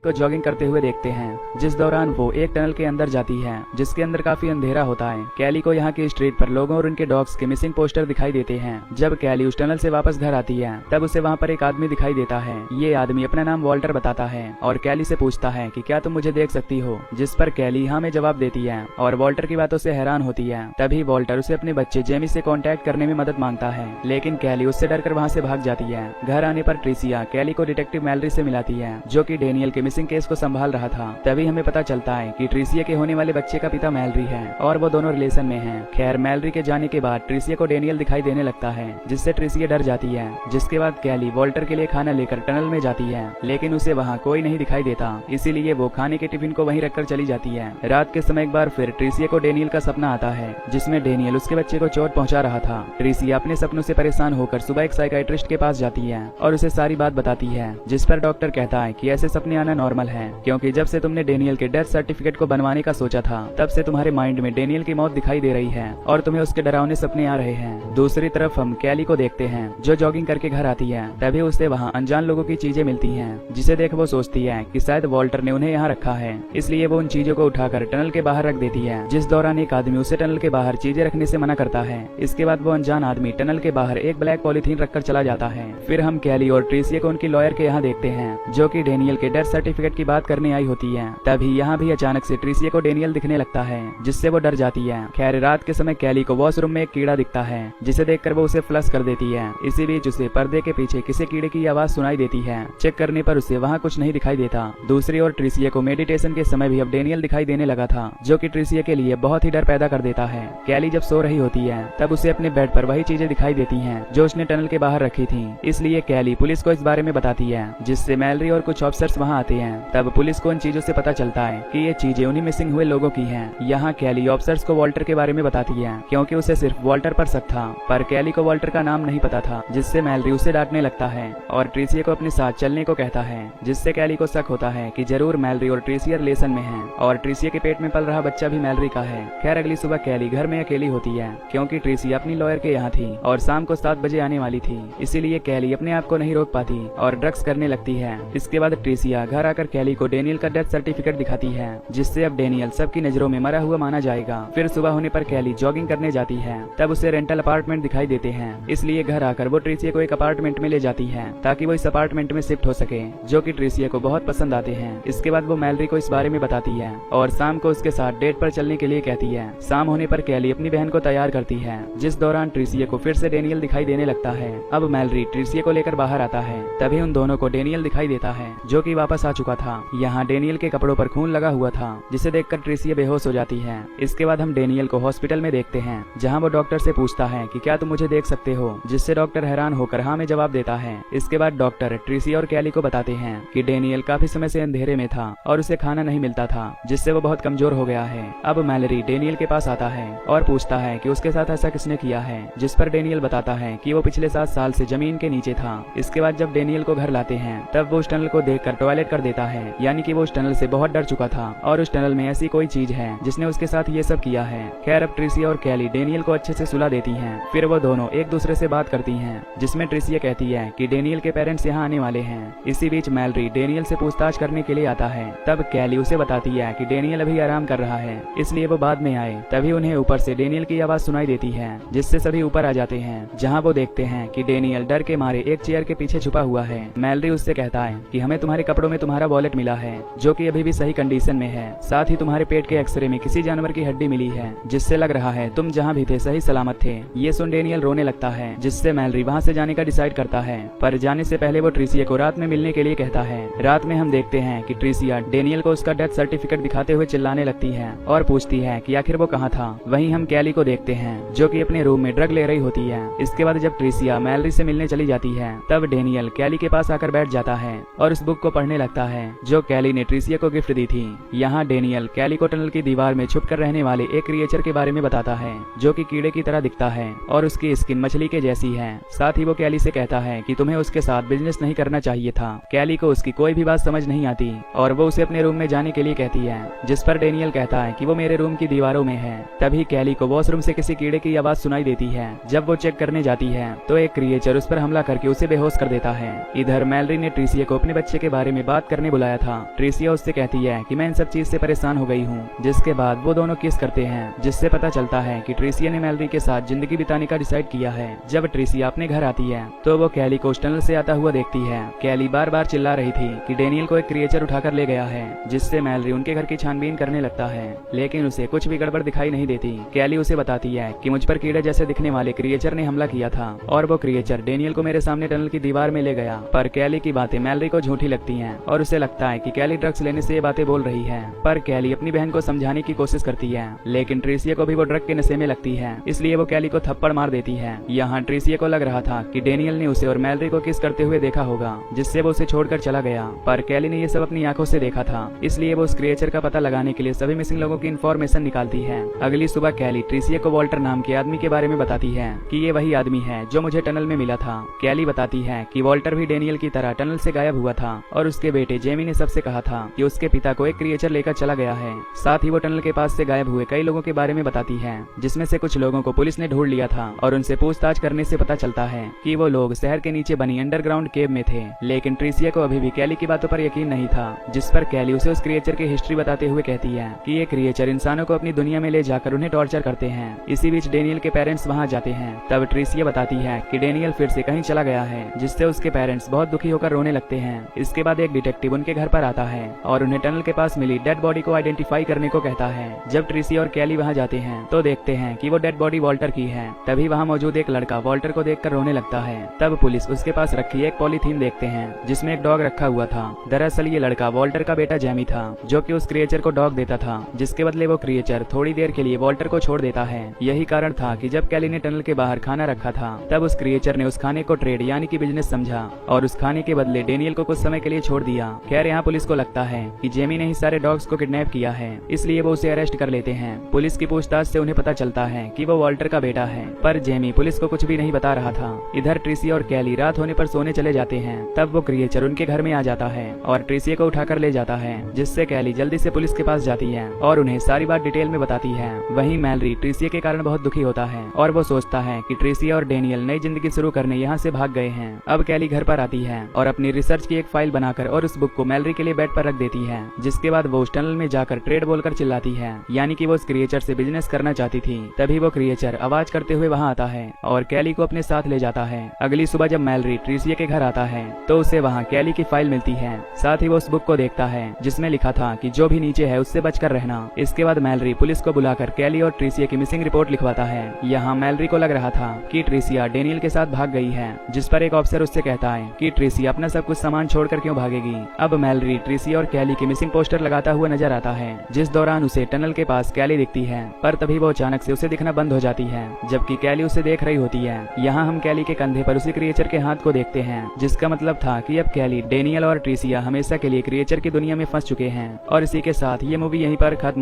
को जॉगिंग करते हुए देखते हैं, जिस दौरान वो एक टनल के अंदर जाती है जिसके अंदर काफी अंधेरा होता है। कैली को यहाँ की स्ट्रीट पर लोगों और उनके डॉग्स के मिसिंग पोस्टर दिखाई देते हैं। जब कैली उस टनल से वापस घर आती है तब उसे वहाँ पर एक आदमी दिखाई देता है। ये आदमी अपना नाम वॉल्टर बताता है और कैली से पूछता है कि क्या तुम मुझे देख सकती हो, जिस पर कैली हाँ में जवाब देती है और वॉल्टर की बातों से हैरान होती है। तभी वॉल्टर उसे अपने बच्चे जेमी से कांटेक्ट करने में मदद मांगता है, लेकिन कैली उससे डरकर वहाँ से भाग जाती है। घर आने पर ट्रिसिया कैली को डिटेक्टिव मैलरी से मिलाती है, जो कि डेनियल के मिसिंग केस को संभाल रहा था। तभी हमें पता चलता है कि ट्रिसिया के होने वाले बच्चे का पिता मैलरी है और वो दोनों रिलेशन में हैं। खैर, मैलरी के जाने के बाद ट्रिसिया को डेनियल दिखाई देने लगता है, जिससे ट्रिसिया डर जाती है। जिसके बाद कैली वॉल्टर के लिए खाना लेकर टनल में जाती है, लेकिन उसे वहाँ कोई नहीं दिखाई देता, इसीलिए वो खाने के टिफिन को वहीं रखकर चली जाती है। रात के समय एक बार फिर ट्रिसिया को डेनियल का सपना आता है, जिसमें डेनियल उसके बच्चे को चोट पहुंचा रहा था। ट्रिसिया अपने सपनों से परेशान होकर सुबह एक साइकियाट्रिस्ट के पास जाती है और उसे सारी बात बताती है, जिस पर डॉक्टर कहता है कि ऐसे सपने आना नॉर्मल है, क्योंकि जब से तुमने डेनियल के डेथ सर्टिफिकेट को बनवाने का सोचा था तब से तुम्हारे माइंड में डेनियल की मौत दिखाई दे रही है और तुम्हें उसके डरावने सपने आ रहे हैं। दूसरी तरफ हम कैली को देखते हैं, जो जॉगिंग करके घर आती है। तभी उसे वहाँ अनजान लोगों की चीजें मिलती हैं, जिसे देख वो सोचती है कि शायद वॉल्टर ने उन्हें यहाँ रखा है, इसलिए वो उन चीजों को उठाकर टनल के बाहर रख देती है। जिस दौरान एक आदमी उसे टनल के बाहर चीजें रखने से मना करता है। इसके बाद वो अनजान आदमी टनल के बाहर एक ब्लैक पॉलीथीन रखकर चला जाता है। फिर हम कैली और ट्रिसिया को उनकी लॉयर के यहाँ देखते हैं, जो कि डेनियल के डेथ सर्टिफिकेट की बात करने आई होती है। तभी यहाँ भी अचानक से ट्रिसिया को डेनियल दिखने लगता है, जिससे वो डर जाती है। खैर, रात के समय कैली को वॉशरूम में एक कीड़ा दिखता है, जिसे देखकर वो उसे फ्लश कर देती है। इसी बीच उसे पर्दे के पीछे किसी कीड़े की आवाज सुनाई देती है। चेक करने पर उसे वहाँ कुछ नहीं दिखाई देता। दूसरी ओर ट्रिसिया को मेडिटेशन के समय भी अब डेनियल दिखाई देने लगा था, जो कि ट्रिसिया के लिए बहुत ही डर पैदा कर देता है। कैली जब सो रही होती है तब उसे अपने बेड पर वही चीजें दिखाई देती हैं जो उसने टनल के बाहर रखी थी, इसलिए कैली पुलिस को इस बारे में बताती है, जिससे मैलरी और कुछ ऑफिसर्स वहाँ आते हैं। तब पुलिस को इन चीजों से पता चलता है कि ये चीजें उन्हीं मिसिंग हुए लोगों की हैं। यहाँ कैली ऑफिसर्स को वॉल्टर के बारे में बताती है, क्योंकि उसे सिर्फ वॉल्टर पर शक था, पर कैली को वॉल्टर का नाम नहीं पता था, जिससे मैलरी उसे डांटने लगता है और ट्रिसिया को अपने साथ चलने को कहता है, जिससे कैली को शक होता है कि जरूर मैलरी और ट्रिसिया रिलेशन में है और ट्रिसिया के पेट में पल रहा बच्चा भी मैलरी का है। खैर, अगली सुबह कैली घर में अकेली होती है, क्योंकि ट्रिसिया अपनी लॉयर के यहाँ थी और शाम को 7 बजे आने वाली थी, इसीलिए कैली अपने आप को नहीं रोक पाती और ड्रग्स करने लगती है। इसके बाद ट्रिसिया घर आकर कैली को डेनियल का डेथ सर्टिफिकेट दिखाती है, जिससे अब डेनियल सबकी नजरों में मरा हुआ माना जाएगा। फिर सुबह होने पर कैली जॉगिंग करने जाती है, तब उसे रेंटल अपार्टमेंट दिखाई देते हैं, इसलिए घर आकर वो ट्रिसिया को एक अपार्टमेंट में ले जाती है ताकि वो इस अपार्टमेंट में शिफ्ट हो सके, जो कि ट्रिसिया को बहुत पसंद आते हैं। इसके बाद वो मैलरी को इस बारे में बताती है और शाम को उसके साथ डेट पर चलने के लिए कहती है। शाम होने पर कैली अपनी बहन को तैयार करती है, जिस दौरान ट्रिसिया को फिर से डेनियल दिखाई देने लगता है। अब मैलरी ट्रिसिया को लेकर बाहर आता है, तभी उन दोनों को डेनियल दिखाई देता है, जो कि वापस आ चुका था। यहाँ डेनियल के कपड़ों पर खून लगा हुआ था, जिसे देखकर ट्रिसिया बेहोश हो जाती है। इसके बाद हम डेनियल को हॉस्पिटल में देखते हैं, जहाँ वो डॉक्टर से पूछता है कि क्या तुम मुझे देख सकते हो, जिससे डॉक्टर हैरान होकर हाँ में जवाब देता है। इसके बाद डॉक्टर ट्रिसिया और कैली को बताते हैं कि डेनियल काफी समय से अंधेरे में था और उसे खाना नहीं मिलता था, जिससे वो बहुत कमजोर हो गया है। अब मैलरी डेनियल के पास आता है और पूछता है कि उसके साथ ऐसा किसने किया है, जिस पर डेनियल बताता है कि वो पिछले 7 साल से जमीन के नीचे था। इसके बाद जब डेनियल को घर लाते हैं तब वो उस टनल को देखकर टॉयलेट कर देता है, यानी कि वो उस टनल से बहुत डर चुका था और उस टनल में ऐसी कोई चीज है जिसने उसके साथ ये सब किया है। खैर, अब ट्रिसिया और कैली डेनियल को अच्छे से सुला देती हैं। फिर वो दोनों एक दूसरे से बात करती हैं, जिसमें ट्रिसिया कहती है कि डेनियल के पेरेंट्स यहाँ आने वाले हैं। इसी बीच मैलरी डेनियल से पूछताछ करने के लिए आता है। तब कैली उसे बताती है कि डेनियल अभी आराम कर रहा है, इसलिए वो बाद में आए। तभी उन्हें ऊपर से डेनियल की आवाज सुनाई देती है, जिससे सभी ऊपर आ जाते हैं, जहाँ वो देखते हैं कि डेनियल डर के मारे एक चेयर के पीछे छुपा हुआ है। मैलरी उससे कहता है कि हमें तुम्हारे कपड़ों में तुम्हारा वॉलेट मिला है, जो कि अभी भी सही कंडीशन में है। साथ ही तुम्हारे पेट के एक्सरे में किसी जानवर की हड्डी मिली है, जिससे लग रहा है तुम जहाँ भी थे सही सलामत थे। ये सुन डेनियल रोने लगता है, जिससे मैलरी वहाँ से जाने का डिसाइड करता है, पर जाने से पहले वो ट्रिसिया को रात में मिलने के लिए कहता है। रात में हम देखते हैं कि ट्रिसिया डेनियल को उसका डेथ सर्टिफिकेट दिखाते हुए चिल्लाने लगती है और पूछती है कि आखिर वो कहाँ था। वहीं हम कैली को देखते हैं, जो कि अपने रूम में ड्रग ले रही होती है। इसके बाद जब ट्रिसिया मैलरी से मिलने चली जाती है, तब डेनियल कैली के पास आकर बैठ जाता है और उस बुक को पढ़ने लगता है, जो कैली ने ट्रिसिया को गिफ्ट दी थी। यहाँ डेनियल कैली को टनल की दीवार में छुप कर रहने वाले एक क्रिएचर के बारे में बताता है, जो कि कीड़े की तरह दिखता है और उसकी स्किन मछली के जैसी है। साथ ही वो कैली से कहता है कि तुम्हें उसके साथ बिजनेस नहीं करना चाहिए था। कैली को उसकी कोई भी बात समझ नहीं आती और वो उसे अपने रूम में जाने के लिए कहती है, जिस पर डेनियल कहता है कि वो मेरे रूम की दीवारों में है। तभी कैली को वॉशरूम से किसी कीड़े की आवाज सुनाई देती है। जब वो चेक करने जाती है तो एक क्रिएचर उस पर हमला करके उसे बेहोश कर देता है। इधर मैलरी ने ट्रिसिया को अपने बच्चे के बारे में बात करने बुलाया था। ट्रिसिया उससे कहती है कि मैं इन सब चीज से परेशान हो गई हूँ, जिसके बाद वो दोनों किस करते हैं, जिससे पता चलता है कि ट्रिसिया ने मैलरी के साथ जिंदगी बिताने का डिसाइड किया है। जब ट्रिसिया अपने घर आती है तो वो कैली को उस टनल से आता हुआ देखती है। कैली बार बार चिल्ला रही थी कि डेनियल को एक क्रिएचर उठाकर ले गया है, जिससे मैलरी उनके घर की छानबीन करने लगता है, लेकिन उसे कुछ भी गड़बड़ दिखाई नहीं देती। कैली उसे बताती है कि मुझ पर कीड़े जैसे दिखने वाले क्रिएचर ने हमला किया था और वो क्रिएचर डेनियल को मेरे सामने टनल की दीवार में ले गया। पर कैली की बातें मैलरी को झूठी लगती हैं और उसे लगता है कि कैली ड्रग्स लेने से ये बातें बोल रही है। पर कैली अपनी बहन को समझाने की कोशिश करती है, लेकिन ट्रिसिया को भी वो ड्रग के नशे में लगती है, इसलिए वो कैली को थप्पड़ मार देती है। यहाँ ट्रिसिया को लग रहा था कि डेनियल ने उसे और मैलरी को किस करते हुए देखा होगा, जिससे वो उसे छोड़कर चला गया। पर कैली ने ये सब अपनी आंखों से देखा था, इसलिए वो उस क्रिएचर का पता लगाने के लिए सभी मिसिंग लोगों की इन्फॉर्मेशन निकालती है। अगली सुबह कैली ट्रिसिया को वॉल्टर नाम के आदमी के बारे में बताती है कि ये वही आदमी है जो मुझे टनल में मिला था। कैली बताती है कि वॉल्टर भी डेनियल की तरह टनल से गायब हुआ था और उसके बेटे जेमी ने सबसे कहा था कि उसके पिता को एक क्रिएचर लेकर चला गया है। साथ ही वो टनल के पास से गायब हुए कई लोगों के बारे में बताती है, जिसमें से कुछ लोगों को पुलिस ने ढूंढ लिया था और उनसे पूछताछ करने से पता चलता है कि वो लोग शहर के नीचे बनी अंडरग्राउंड केव में थे। लेकिन ट्रिसिया को अभी भी कैली की बातों पर यकीन नहीं था, जिस पर कैली उसे उस क्रिएचर की हिस्ट्री बताते हुए कहती है कि ये क्रिएचर इंसानों को अपनी दुनिया में ले जाकर उन्हें टॉर्चर करते हैं। इसी बीच डेनियल के पेरेंट्स वहां जाते हैं। तब ट्रिसिया बताती है कि डेनियल फिर से कहीं चला गया है, जिससे उसके पेरेंट्स बहुत दुखी होकर रोने लगते हैं। इसके बाद एक डिटेक्टिव उनके घर पर आता है और उन्हें टनल के पास मिली डेड बॉडी को आइडेंटिफाई करने को कहता है। जब ट्रिसिया और कैली वहां जाते हैं तो देखते हैं कि वो डेड बॉडी वॉल्टर की है। तभी वहां मौजूद एक लड़का वॉल्टर को देखकर रोने लगता है। तब पुलिस उसके पास रखी एक पॉलीथीन देखते हैं, जिसमें एक डॉग रखा हुआ था। दरअसल ये लड़का वॉल्टर का बेटा जेमी था, जो कि उस क्रिएचर को डॉग देता था, जिसके बदले वो क्रिएचर थोड़ी देर के लिए वॉल्टर को छोड़ देता है। यही कारण था कि जब कैली ने टनल के बाहर खाना रखा था, तब उस क्रिएचर ने उस खाने को ट्रेड यानी कि बिजनेस समझा और उस खाने के बदले डेनियल को कुछ समय के लिए छोड़ दिया। खैर यहाँ पुलिस को लगता है कि जेमी ने ही सारे डॉग्स को किडनैप किया है, इसलिए वो उसे अरेस्ट कर लेते हैं। पुलिस की पूछताछ से उन्हें पता चलता है कि वो वॉल्टर का बेटा है, पर जेमी पुलिस को कुछ भी नहीं बता रहा था। इधर ट्रिसिया और कैली रात होने पर सोने चले जाते हैं। तब वो क्रिएचर उनके घर में आ जाता है और ट्रिसिया को उठाकर ले जाता है, जिससे कैली जल्दी से पुलिस के पास जाती है और उन्हें सारी बात डिटेल में बताती है। वहीं मैलरी ट्रिसिया के कारण बहुत दुखी होता है और वो सोचता है कि ट्रिसिया और डेनियल नई जिंदगी शुरू करने यहाँ से भाग गए हैं। अब कैली घर पर आती है और अपनी रिसर्च की एक फाइल बनाकर और उस बुक को मैलरी के लिए बेड पर रख देती है, जिसके बाद वो उस टनल में जाकर ट्रेड बोलकर चिल्लाती है, यानी कि वो उस क्रिएचर से बिजनेस करना चाहती थी। तभी वो क्रिएचर आवाज करते हुए वहाँ आता है और कैली को अपने साथ ले जाता है। अगली सुबह जब मैलरी ट्रिसिया के घर आता है तो उसे वहाँ कैली की फाइल मिलती है। साथ ही वो उस बुक को देखता है जिसमें लिखा था कि जो भी नीचे है उससे बचकर रहना। इसके बाद मैलरी पुलिस को बुलाकर कैली और ट्रिसिया की मिसिंग रिपोर्ट लिखवाता है। यहाँ मैलरी को लग रहा था कि ट्रिसिया डेनियल के साथ भाग गई है, जिस पर एक ऑफिसर उससे कहता है कि ट्रिसिया अपना सब कुछ सामान छोड़कर क्यों भागेगी। अब मैलरी ट्रिसिया और कैली की मिसिंग पोस्टर लगाता हुआ नजर आता है, जिस दौरान उसे टनल के पास कैली दिखती है, पर तभी वो अचानक से उसे दिखना बंद हो जाती है, जबकि कैली उसे देख रही होती है। यहाँ हम कैली के कंधे पर उसी क्रिएचर के हाथ को देखते हैं, जिसका मतलब था कि अब कैली, डेनियल और ट्रिसिया हमेशा के लिए क्रिएचर की दुनिया में फंस चुके हैं। और इसी के साथ ये मूवी यहीं पर खत्म